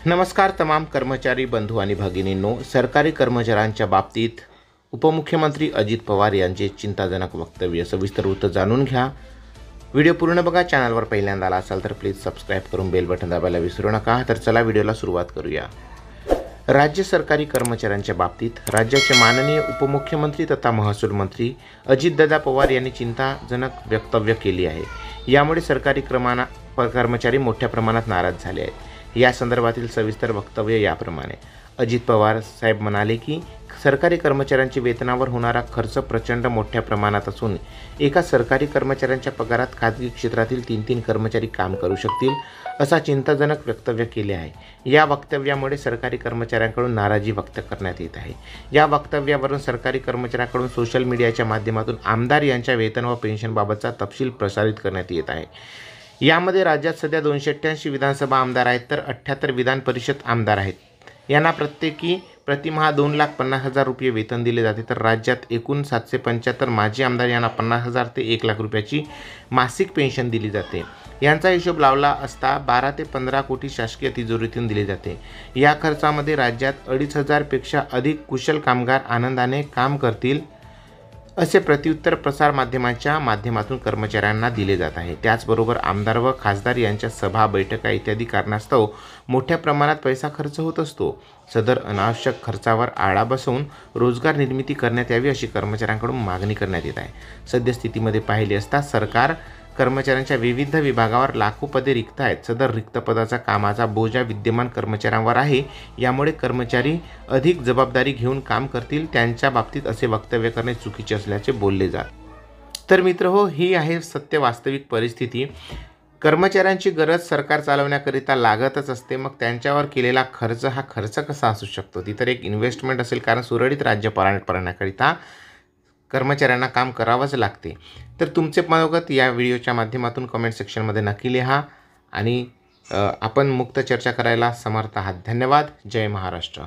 नमस्कार तमाम कर्मचारी बंधू आणि भगिनींनो, सरकारी कर्मचाऱ्यांच्या बाबतीत उपमुख्यमंत्री अजित पवार यांचे चिंताजनक वक्तव्य सविस्तर वृत्त जाणून घ्या। व्हिडिओ पूर्ण बघा। चॅनलवर पहिल्यांदा आला असाल तर प्लीज सबस्क्राइब करून बेल बटन दाबायला विसरू नका। तर चला व्हिडिओला सुरुवात करूया। राज्य सरकारी कर्मचाऱ्यांच्या बाबतीत राज्याचे माननीय उपमुख्यमंत्री तथा महसूल मंत्री अजितदादा पवार यांनी चिंताजनक वक्तव्य केली आहे। यामुळे सरकारी कर्मचारी मोठ्या प्रमाणात नाराज झाले आहेत। या संदर्भातील सविस्तर वक्तव्य याप्रमाणे। अजित पवार साहेब म्हणाले की सरकारी कर्मचाऱ्यांच्या वेतनावर होणारा खर्च प्रचंड मोठ्या प्रमाणात असून एका सरकारी कर्मचाऱ्यांच्या पगारात खाजगी क्षेत्रातील 3-3 कर्मचारी काम करू शकतील, असा चिंताजनक वक्तव्य केले आहे। या वक्तव्यामुळे सरकारी कर्मचाऱ्यांकडून नाराजी व्यक्त करण्यात येत आहे। या वक्तव्यावरून सरकारी कर्मचाऱ्यांकडून सोशल मीडियाच्या माध्यमातून आमदार यांच्या वेतन व पेन्शनबाबतचा तपशील प्रसारित करण्यात येत आहे। यामध्ये राज्यात सध्या 288 विधानसभा आमदार आहेत, तर 78 विधान परिषद आमदार आहेत। यांना प्रत्येकी प्रतिमाह 2,50,000 रुपये वेतन दिले जाते, तर राज्यात एकूण 775 माजी आमदार यांना 50,000 ते 1,00,000 रुपयाची मासिक पेन्शन दिली जाते। यांचा हिशोब लावला असता 12 ते 15 कोटी शासकीय तिजोरीतून दिले जाते। या खर्चामध्ये राज्यात 2,500 पेक्षा अधिक कुशल कामगार आनंदाने काम करतील, असे प्रत्युत्तर प्रसार माध्यमांच्या माध्यमातून कर्मचाऱ्यांना दिले जात आहे। त्याचबरोबर आमदार व खासदार यांच्या सभा बैठका इत्यादी कारणास्तव मोठ्या प्रमाणात पैसा खर्च होत असतो। सदर अनावश्यक खर्चावर आळा बसवून रोजगार निर्मिती करण्यात यावी, अशी कर्मचाऱ्यांकडून मागणी करण्यात येत आहे। सद्यस्थितीमध्ये पाहिली असता सरकार कर्मचाऱ्यांच्या विविध विभागावर लाखो पदे रिक्त आहेत। सदर रिक्त पदाचा कामाचा बोजा विद्यमान कर्मचाऱ्यांवर आहे। यामुळे कर्मचारी अधिक जबाबदारी घेऊन काम करतील, त्यांच्या बाबतीत असे वक्तव्य करणे चुकीचे असल्याचे बोलले जाते। तर मित्रहो, ही आहे सत्य वास्तविक परिस्थिती। कर्मचाऱ्यांची गरज सरकार चालवण्याकरिता लागतच असते, मग त्यांच्यावर केलेला खर्च हा खर्च कसा असू शकतो? ती तर एक इन्व्हेस्टमेंट असेल, कारण सुरळीत राज्य पालण्याकरिता कर्मचाऱ्यांना काम करावंच लागते। तर तुमचे मनोगत या व्हिडिओच्या माध्यमातून कमेंट सेक्शनमध्ये नक्की लिहा आणि आपण मुक्त चर्चा करायला समर्थ आहात। धन्यवाद। जय महाराष्ट्र।